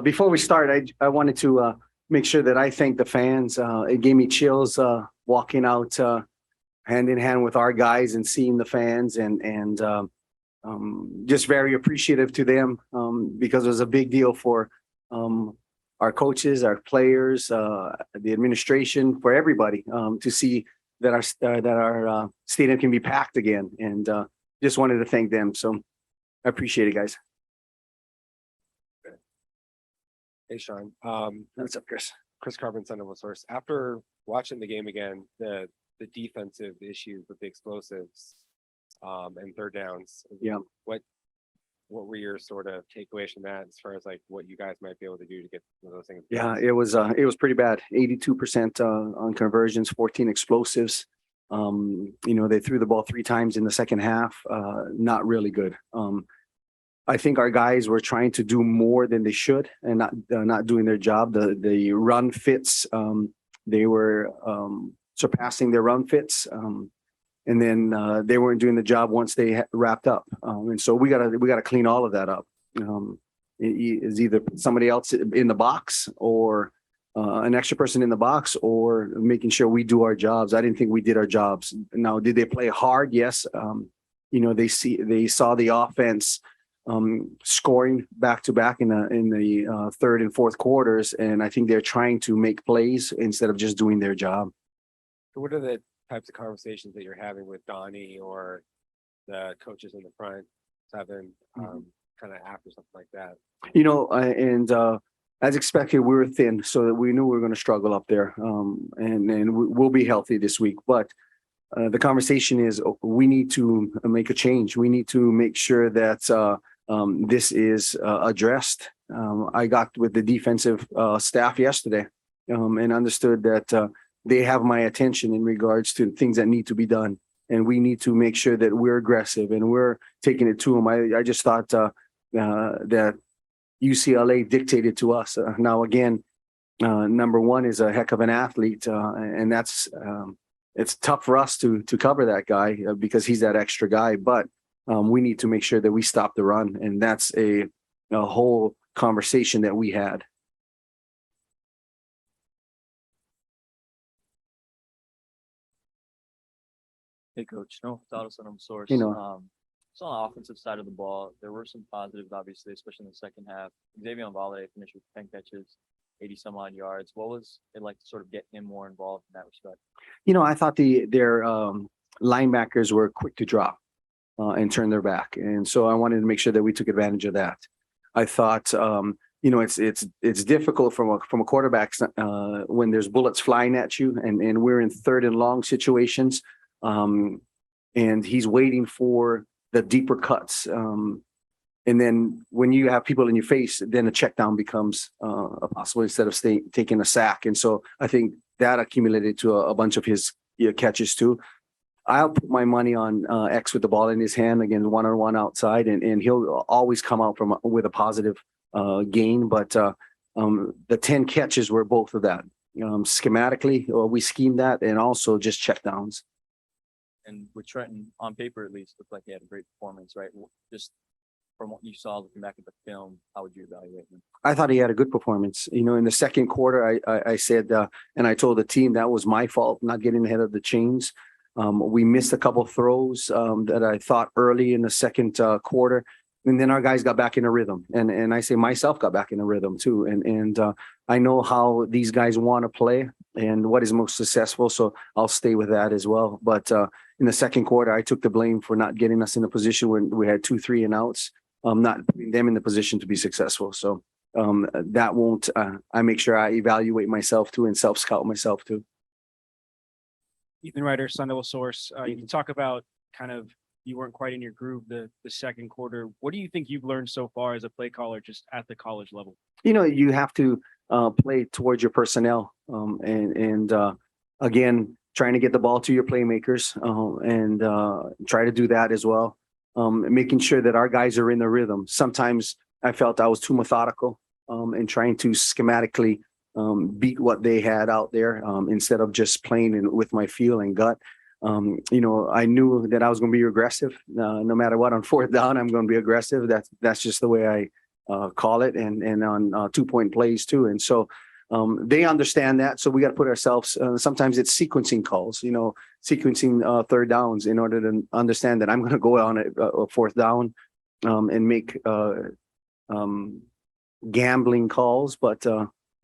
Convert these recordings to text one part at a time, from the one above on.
Before we start, I wanted to make sure that I thank the fans. It gave me chills walking out hand in hand with our guys and seeing the fans and just very appreciative to them because it was a big deal for our coaches, our players, the administration, for everybody to see that our stadium can be packed again. And just wanted to thank them. So I appreciate it, guys. Hey, Shaun. What's up, Chris? Chris Carbon, Son of a Source. After watching the game again, the defensive issues with the explosives and third downs. Yeah. What were your sort of takeaways from that as far as like what you guys might be able to do to get those things? Yeah, it was pretty bad. 82% on conversions, 14 explosives. They threw the ball 3 times in the second half. Not really good. I think our guys were trying to do more than they should and not doing their job. The run fits, they were surpassing their run fits. And then they weren't doing the job once they wrapped up. And so we gotta clean all of that up. Is either somebody else in the box or an extra person in the box, or making sure we do our jobs. I didn't think we did our jobs. Now, did they play hard? Yes. They saw the offense scoring back to back in the third and fourth quarters, and I think they're trying to make plays instead of just doing their job. What are the types of conversations that you're having with Donnie or the coaches in the front seven, kind of after something like that? As expected, we were thin, so that we knew we were going to struggle up there, and we'll be healthy this week. But the conversation is we need to make a change. We need to make sure that this is addressed. I got with the defensive staff yesterday and understood that they have my attention in regards to things that need to be done. And we need to make sure that we're aggressive and we're taking it to them. I just thought that UCLA dictated to us. Now, again, number one is a heck of an athlete. And that's it's tough for us to cover that guy because he's that extra guy. But we need to make sure that we stop the run. And that's a whole conversation that we had. Hey, Coach. No, Son of a Source. So on the offensive side of the ball, there were some positives, obviously, especially in the second half. Xavier Valade finished with 10 catches, 80 some odd yards. What was it like to sort of get him more involved in that respect? I thought their linebackers were quick to drop and turn their back, and so I wanted to make sure that we took advantage of that. I thought, it's difficult from a quarterback when there's bullets flying at you, and we're in third and long situations, and he's waiting for the deeper cuts. And then when you have people in your face, then a check down becomes a possible instead of taking a sack. And so I think that accumulated to a bunch of his catches too. I'll put my money on X with the ball in his hand again, one-on-one outside, and he'll always come out with a positive gain. But the 10 catches were both of that. Schematically, we schemed that, and also just check downs. And with Trenton, on paper at least, looked like he had a great performance, right? Just from what you saw looking back at the film, how would you evaluate him? I thought he had a good performance. In the second quarter, I said, and I told the team that was my fault, not getting ahead of the chains. We missed a couple of throws that I thought early in the second quarter. And then our guys got back in a rhythm. And I say myself got back in a rhythm too. And I know how these guys want to play and what is most successful. So I'll stay with that as well. But in the second quarter, I took the blame for not getting us in a position where we had 2 3 and outs, not putting them in the position to be successful. So that won't, I make sure I evaluate myself too and self-scout myself too. Ethan Ryder, Son of a Source. You can talk about kind of you weren't quite in your groove the second quarter. What do you think you've learned so far as a play caller just at the college level? You have to play towards your personnel and again, trying to get the ball to your playmakers and try to do that as well. Making sure that our guys are in the rhythm. Sometimes I felt I was too methodical in trying to schematically beat what they had out there instead of just playing with my feel and gut. I knew that I was going to be aggressive no matter what. On fourth down, I'm going to be aggressive. That's just the way call it and on 2-point plays too. And so they understand that. So we got to put ourselves, sometimes it's sequencing calls, sequencing third downs in order to understand that I'm going to go on a fourth down and make gambling calls. But,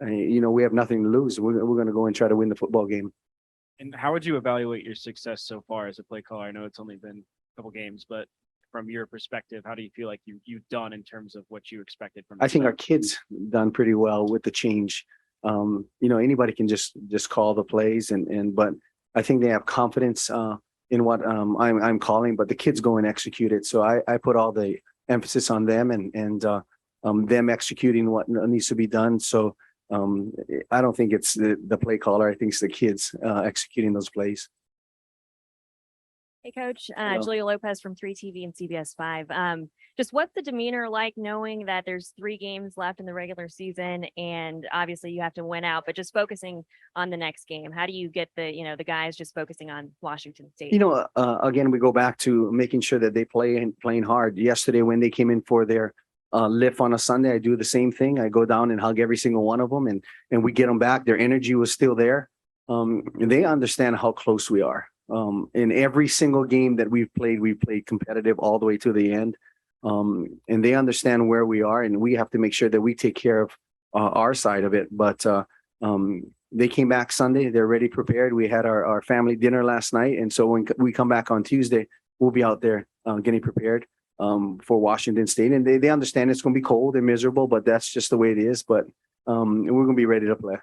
we have nothing to lose. We're going to go and try to win the football game. And how would you evaluate your success so far as a play caller? I know it's only been a couple games, but from your perspective, how do you feel like you've done in terms of what you expected from? I think our kids done pretty well with the change. Anybody can just call the plays but I think they have confidence in what I'm calling, but the kids go and execute it. So I put all the emphasis on them and them executing what needs to be done. So I don't think it's the play caller. I think it's the kids executing those plays. Hey, Coach. Hello. Julia Lopez from 3TV and CBS 5. Just what's the demeanor like knowing that there's 3 games left in the regular season and obviously you have to win out, but just focusing on the next game? How do you get the guys just focusing on Washington State? Again, we go back to making sure that they playing hard. Yesterday, when they came in for their lift on a Sunday, I do the same thing. I go down and hug every single one of them and we get them back. Their energy was still there. And they understand how close we are. In every single game that we've played competitive all the way to the end. And they understand where we are, and we have to make sure that we take care of our side of it. But they came back Sunday. They're ready, prepared. We had our family dinner last night. And so when we come back on Tuesday, we'll be out there getting prepared for Washington State. And they understand it's going to be cold and miserable, but that's just the way it is. But we're going to be ready to play.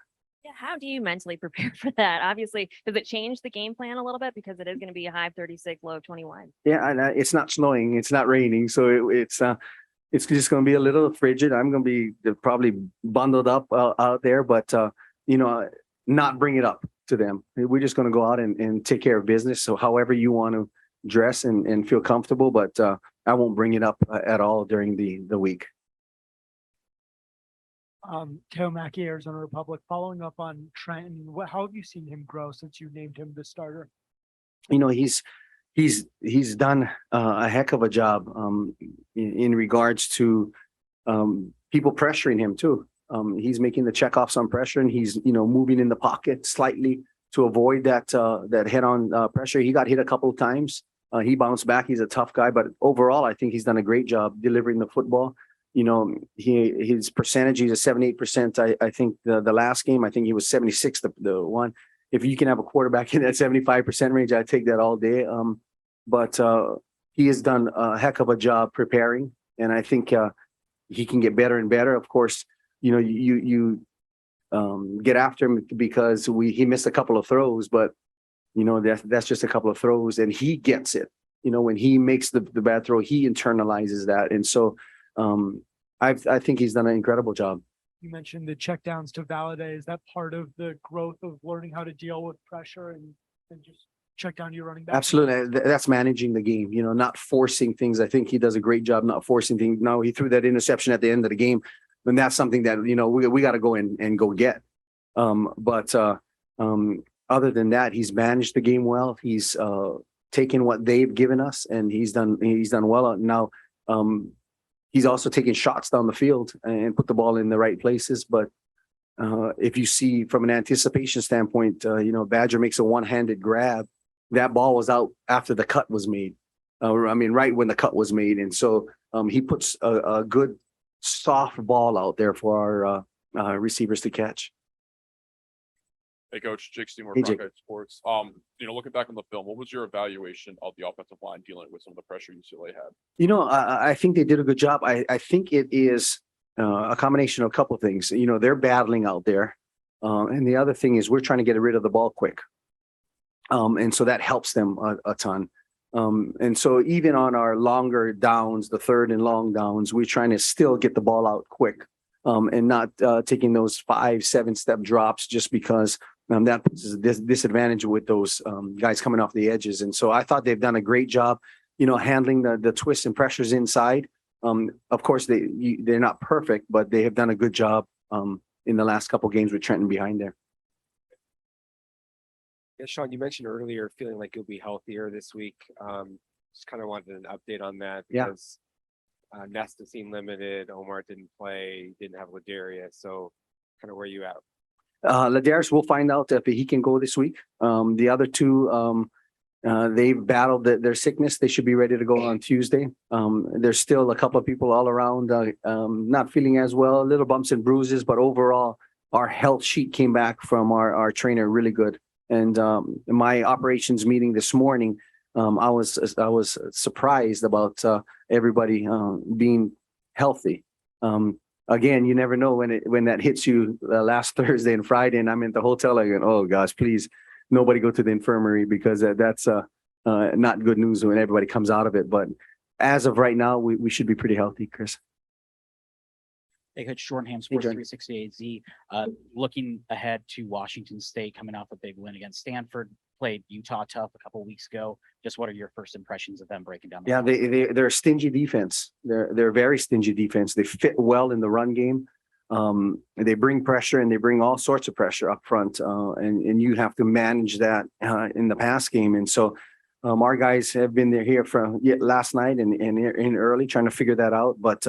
Yeah, how do you mentally prepare for that? Obviously, does it change the game plan a little bit because it is going to be a high of 36, low of 21? Yeah, and it's not snowing, it's not raining, so it's just going to be a little frigid. I'm going to be probably bundled up out there, but not bring it up to them. We're just going to go out and take care of business. So however you want to dress and feel comfortable, but I won't bring it up at all during the week. Teo Mackey, Arizona Republic. Following up on Trenton, how have you seen him grow since you named him the starter? He's done a heck of a job in regards to people pressuring him too. He's making the checkoffs on pressure, and he's moving in the pocket slightly to avoid that head-on pressure. He got hit a couple of times. He bounced back. He's a tough guy, but overall, I think he's done a great job delivering the football. His percentage, he's a 78%. I think the last game, I think he was 76, the one. If you can have a quarterback in that 75% range, I take that all day. But he has done a heck of a job preparing, and I think he can get better and better. Of course, you get after him because he missed a couple of throws, but that's just a couple of throws, and he gets it. When he makes the bad throw, he internalizes that, and so. I think he's done an incredible job. You mentioned the checkdowns to validate. Is that part of the growth of learning how to deal with pressure and just check down your running back? Absolutely. That's managing the game, not forcing things. I think he does a great job not forcing things. No, he threw that interception at the end of the game, and that's something that, we got to go in and go get. But other than that, he's managed the game well. He's taken what they've given us, and he's done well. Now, he's also taking shots down the field and put the ball in the right places. But if you see from an anticipation standpoint, Badger makes a one-handed grab. That ball was out after the cut was made. Right when the cut was made. And so he puts a good soft ball out there for our receivers to catch. Hey, Coach, Jake Seymour, Hey, Jake. Buckeye Sports. Looking back on the film, what was your evaluation of the offensive line dealing with some of the pressure UCLA had? I think they did a good job. I think it is a combination of a couple of things. They're battling out there. And the other thing is we're trying to get rid of the ball quick. And so that helps them a ton. And so even on our longer downs, the third and long downs, we're trying to still get the ball out quick and not taking those 5-7 step drops just because that puts us a disadvantage with those guys coming off the edges. And so I thought they've done a great job, handling the twists and pressures inside. Of course, they're not perfect, but they have done a good job in the last couple of games with Trenton behind there. Yeah, Shaun, you mentioned earlier feeling like you'll be healthier this week. Just kind of wanted an update on that because Nesta seemed limited. Omar didn't play, didn't have Ladarius. So kind of where you at? Ladarius, we'll find out if he can go this week. The other two, they've battled their sickness. They should be ready to go on Tuesday. There's still a couple of people all around not feeling as well, little bumps and bruises, but overall, our health sheet came back from our trainer really good. And in my operations meeting this morning, I was surprised about everybody being healthy. Again, you never know when that hits you last Thursday and Friday, and I'm in the hotel again. Oh gosh, please, nobody go to the infirmary because that's not good news when everybody comes out of it. But as of right now, we should be pretty healthy, Chris. Hey, Coach Jordan Ham, Hey, Sports Jordan. 360 AZ. Looking ahead to Washington State coming off a big win against Stanford, played Utah tough a couple weeks ago. Just what are your first impressions of them breaking down? Yeah, they're a stingy defense. They're a very stingy defense. They fit well in the run game. They bring pressure and they bring all sorts of pressure up front, and you have to manage that in the pass game. And so our guys have been here from last night and in early trying to figure that out. But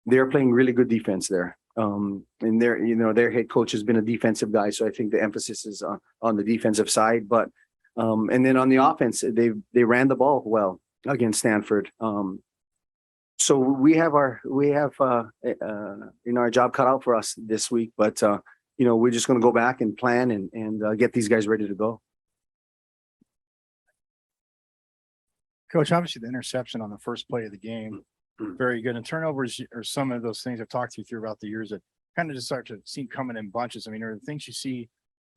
they're playing really good defense there. And their head coach has been a defensive guy, so I think the emphasis is on the defensive side. But and then on the offense, they ran the ball well against Stanford. So we have our job cut out for us this week. But we're just going to go back and plan and get these guys ready to go. Coach, obviously the interception on the first play of the game, very good. And turnovers are some of those things I've talked to you throughout the years that kind of just start to seem coming in bunches. I mean, are there things you see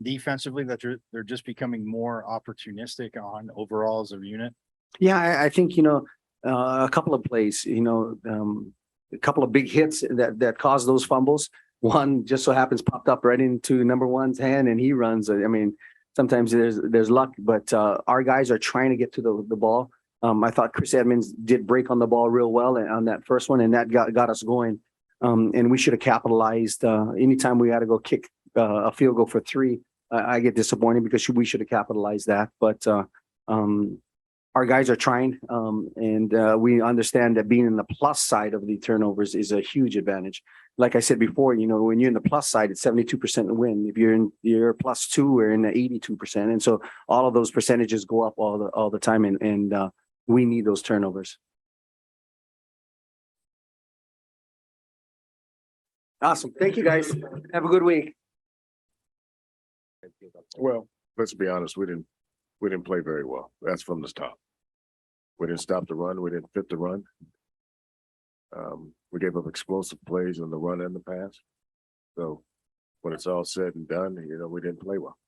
defensively that they're just becoming more opportunistic on overall as a unit? Yeah, I think, a couple of plays, a couple of big hits that caused those fumbles. One just so happens popped up right into number one's hand and he runs. I mean, sometimes there's luck, but our guys are trying to get to the ball. I thought Chris Edmonds did break on the ball real well on that first one, and that got us going. And we should have capitalized. Anytime we had to go kick a field goal for 3, I get disappointed because we should have capitalized that. But our guys are trying, and we understand that being in the plus side of the turnovers is a huge advantage. Like I said before, when you're in the plus side, it's 72% win. If you're plus 2, we're in the 82%, and so all of those percentages go up all the time, and we need those turnovers. Awesome. Thank you, guys. Have a good week. Well, let's be honest. We didn't play very well. That's from the top. We didn't stop the run. We didn't fit the run. We gave up explosive plays on the run and the pass. So when it's all said and done, we didn't play well.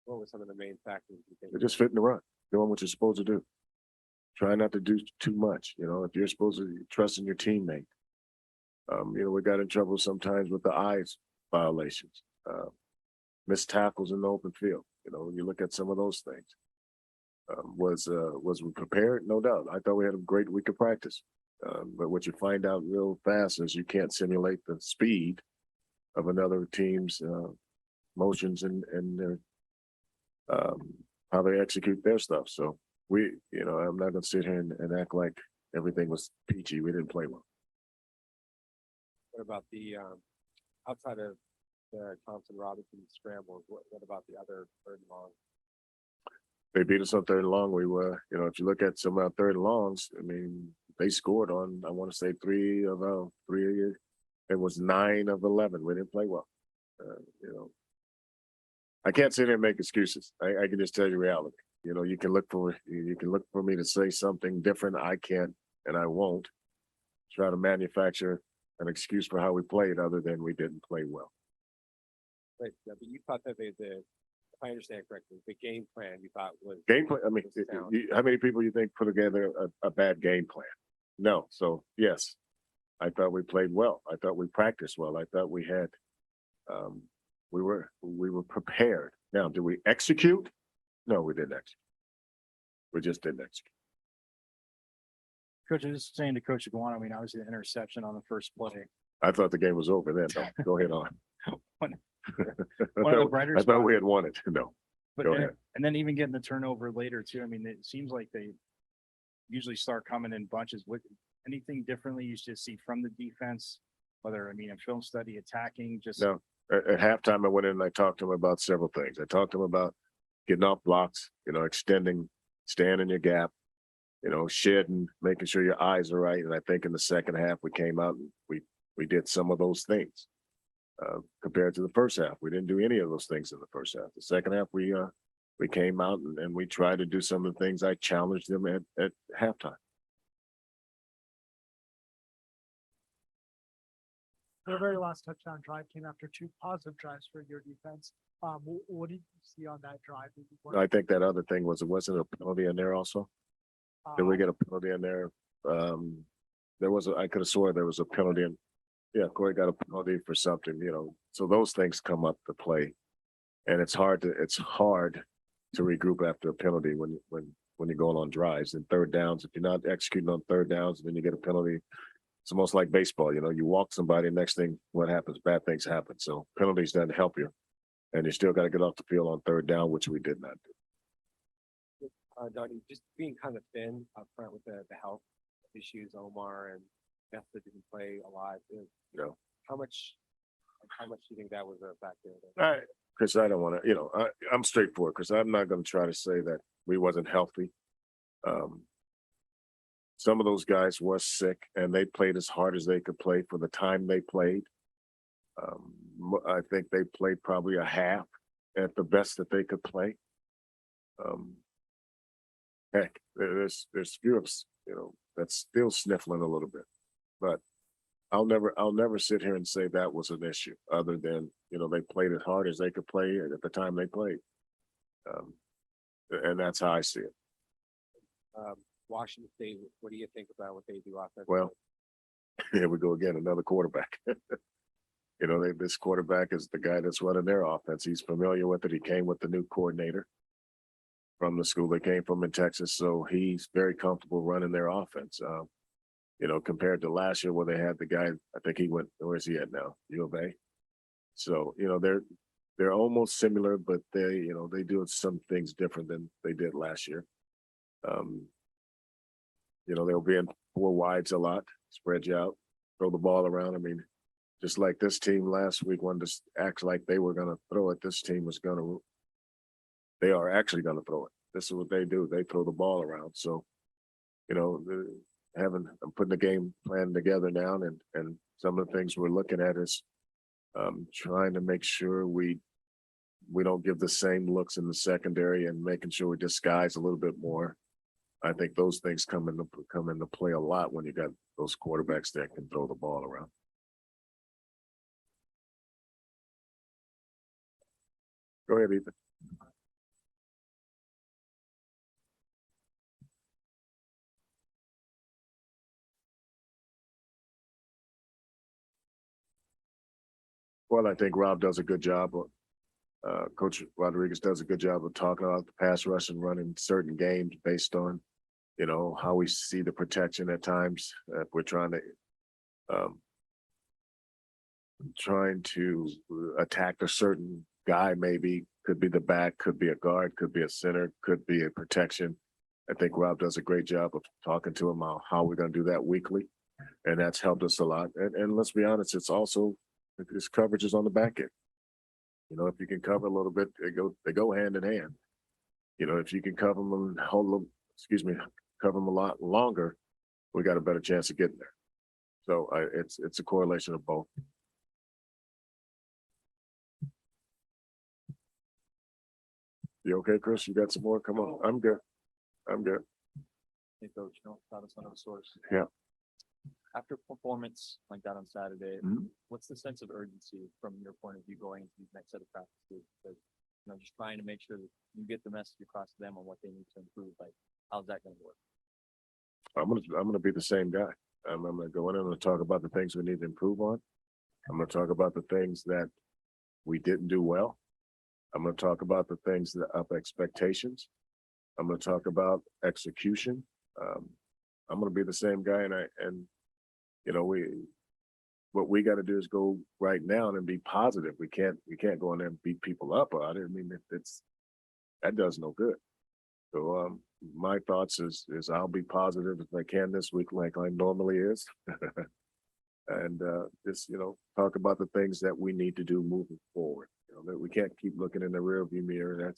What were some of the main factors you think? They're just fitting the run, doing what you're supposed to do. Try not to do too much. If you're supposed to trust in your teammate. We got in trouble sometimes with the eyes violations, missed tackles in the open field. When you look at some of those things, was we prepared? No doubt. I thought we had a great week of practice. But what you find out real fast is you can't simulate the speed of another team's motions and their how they execute their stuff. So I'm not going to sit here and act like everything was peachy. We didn't play well. What about the outside of the Thompson Robinson scrambles? What about the other third and long? They beat us on third and long. We were, if you look at some of our third and longs, I mean, they scored on, I want to say 3 of our 3. It was 9 of 11. We didn't play well. I can't sit here and make excuses. I can just tell you reality. You can look for me to say something different. I can't, and I won't try to manufacture an excuse for how we played other than we didn't play well. Right. Yeah, but you thought that if I understand correctly, the game plan you thought was game plan. I mean, how many people you think put together a bad game plan? No. So yes, I thought we played well. I thought we practiced well. I thought we had, we were prepared. Now, did we execute? No, we didn't execute. We just didn't execute. Coach, I was just saying to Coach Aguano, I mean, obviously the interception on the first play. I thought the game was over then. No, go ahead on. One of the brighter I thought we spots. had won it. No. But Go then, ahead. and then even getting the turnover later too. I mean, it seems like they usually start coming in bunches. What, anything differently you should see from the defense? Whether, I mean, in film study, attacking, just. No, at halftime, I went in and I talked to him about several things. I talked to him about getting off blocks, extending, staying in your gap, shedding, making sure your eyes are right. And I think in the second half, we came out and we did some of those things. Compared to the first half, we didn't do any of those things in the first half. The second half, we came out and we tried to do some of the things I challenged them at halftime. Their very last touchdown drive came after 2 positive drives for your defense. What did you see on that drive? I think that other thing wasn't a penalty in there also. Did we get a penalty in there? I could have swore there was a penalty in. Yeah, Corey got a penalty for something, so those things come up to play. And it's hard to regroup after a penalty when you're going on drives and third downs. If you're not executing on third downs and then you get a penalty, it's almost like baseball, you walk somebody, next thing, what happens? Bad things happen. So penalties doesn't help you. And you still got to get off the field on third down, which we did not do. Donnie, just being kind of thin up front with the health issues, Omar and Beth that didn't play a lot. How much do you think that was a factor? Chris, I don't want to, I'm straightforward, Chris. I'm not going to try to say that we wasn't healthy. Some of those guys were sick and they played as hard as they could play for the time they played. I think they played probably a half at the best that they could play. Heck, there's few of us, that's still sniffling a little bit, but I'll never sit here and say that was an issue other than, they played as hard as they could play at the time they played. And that's how I see it. Washington State, what do you think about what they do offensively? Well, here we go again, another quarterback. This quarterback is the guy that's running their offense. He's familiar with it. He came with the new coordinator from the school they came from in Texas. So he's very comfortable running their offense. Compared to last year where they had the guy, I think he went, where's he at now? U of A. So, they're almost similar, but they do some things different than they did last year. They'll be in 4 wides a lot, spread you out, throw the ball around. I mean, just like this team last week wanted to act like they were going to throw it. This team they are actually going to throw it. This is what they do. They throw the ball around. So, I'm putting the game plan together now, and some of the things we're looking at is trying to make sure we don't give the same looks in the secondary and making sure we disguise a little bit more. I think those things come into play a lot when you got those quarterbacks that can throw the ball around. Go ahead, Ethan. Well, I think Rob does a good job. Coach Rodriguez does a good job of talking about the pass rush and running certain games based on, how we see the protection at times. If we're trying to attack a certain guy, maybe could be the back, could be a guard, could be a center, could be a protection. I think Rob does a great job of talking to him about how we're going to do that weekly, and that's helped us a lot. And let's be honest, it's also his coverage is on the back end. If you can cover a little bit, they go hand in hand. If you can cover them and cover them a lot longer, we got a better chance of getting there. So it's a correlation of both. You okay, Chris? You got some more? Come on. I'm good. Hey, Coach, thought of some of the source. Yeah. After performance like that on Saturday, Mhm. what's the sense of urgency from your point of view going into these next set of practices? Because, just trying to make sure that you get the message across to them on what they need to improve. Like, how's that going to work? I'm gonna be the same guy. I'm gonna go in and talk about the things we need to improve on. I'm gonna talk about the things that we didn't do well. I'm gonna talk about the things that up expectations. I'm gonna talk about execution. I'm gonna be the same guy, and what we got to do is go right now and be positive. We can't go in there and beat people up on it. I mean, that does no good. So my thoughts is I'll be positive if I can this week like I normally is. And just, talk about the things that we need to do moving forward. That we can't keep looking in the rearview mirror.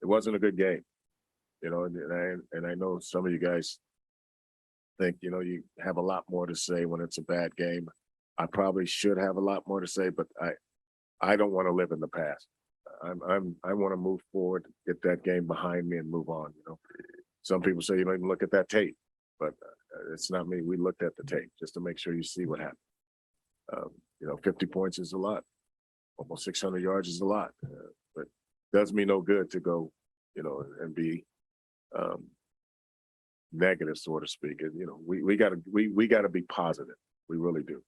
It wasn't a good game. And I know some of you guys think, you have a lot more to say when it's a bad game. I probably should have a lot more to say, but I don't want to live in the past. I want to move forward, get that game behind me and move on. Some people say you don't even look at that tape, but it's not me. We looked at the tape just to make sure you see what happened. 50 points is a lot. Almost 600 yards is a lot, but does me no good to go, and be negative, so to speak. And, we gotta be positive. We really do.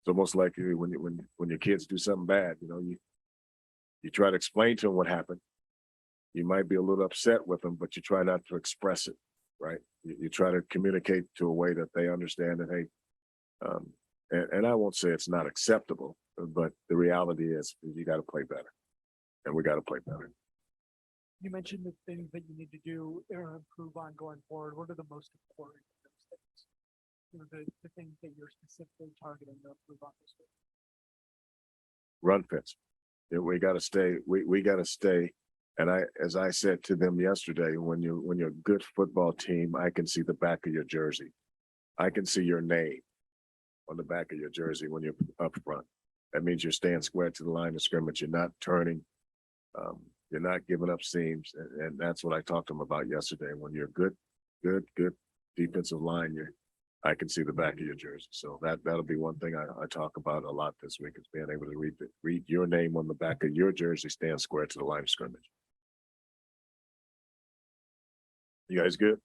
It's almost like when your kids do something bad, you try to explain to them what happened. You might be a little upset with them, but you try not to express it, right? You try to communicate to a way that they understand that, hey, and I won't say it's not acceptable, but the reality is you got to play better, and we got to play better. You mentioned the things that you need to do or improve on going forward. What are the most important of those things? The things that you're specifically targeting to improve on this week. Run fits. We got to stay. We got to stay. And as I said to them yesterday, when you're a good football team, I can see the back of your jersey. I can see your name on the back of your jersey when you're up front. That means you're staying square to the line of scrimmage. You're not turning. You're not giving up seams, and that's what I talked to them about yesterday. When you're good defensive line, I can see the back of your jersey. So that'll be one thing I talk about a lot this week, is being able to read your name on the back of your jersey, stand square to the line of scrimmage. You guys good?